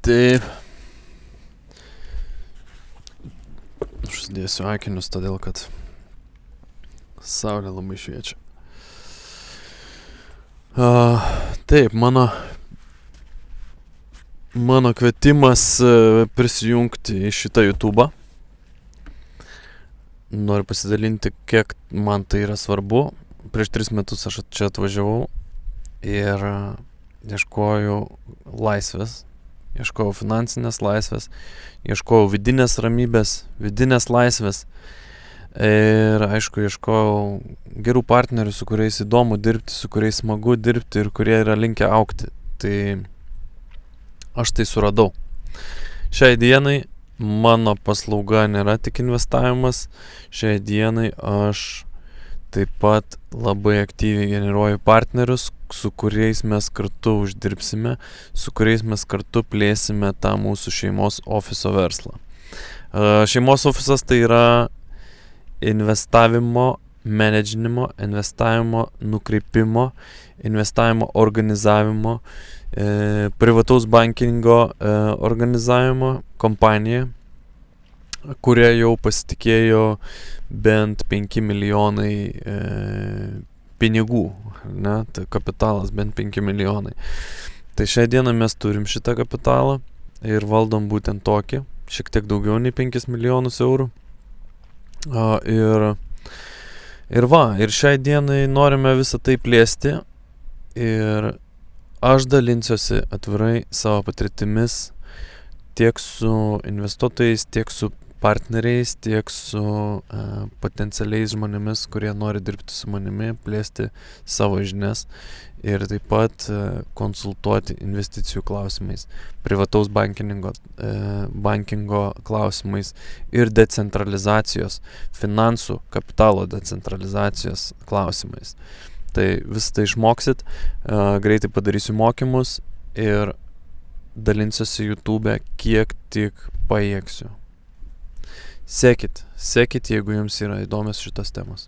Taip. Užsidėsiu akinius, todėl kad saulė labai šviečia. Taip, mano kvietimas prisijungti į šitą YouTube'ą. Noriu pasidalinti, kiek man tai yra svarbu. Prieš 3 metus aš čia atvažiavau ir ieškojau laisvės. Ieškojau finansinės laisvės, ieškojau vidinės ramybės, vidinės laisvės ir, aišku, ieškojau gerų partnerių, su kuriais įdomu dirbti, su kuriais smagu dirbti ir kurie yra linkę augti. Tai aš tai suradau. Šiai dienai mano paslauga nėra tik investavimas, šiai dienai aš taip pat labai aktyviai generuoju partnerius, su kuriais mes kartu uždirbsime, su kuriais mes kartu plėsime tą mūsų šeimos ofiso verslą. Šeimos ofisas tai yra investavimo, menedžinimo, investavimo nukreipimo, investavimo organizavimo, privataus bankingo organizavimo kompanija, kurie jau pasitikėjo bent 5 milijonai pinigų, ne, tai kapitalas bent 5 milijonai. Tai šią dieną mes turim šitą kapitalą ir valdom būtent tokį, šiek tiek daugiau nei 5 milijonus eurų. Ir šiai dienai norime visą tai plėsti ir aš dalinsiuosi atvirai savo patirtimis tiek su investuotojais, tiek su partneriais, tiek su potencialiais žmonėmis, kurie nori dirbti su manimi, plėsti savo žinias ir taip pat konsultuoti investicijų klausimais, privataus bankingo klausimais ir decentralizacijos, finansų, kapitalo decentralizacijos klausimais. Tai visą tai išmoksit, greitai padarysiu mokymus ir dalinsiuosi YouTube'e kiek tik pajėgsiu. Sekit, jeigu jums yra įdomios šitos temos.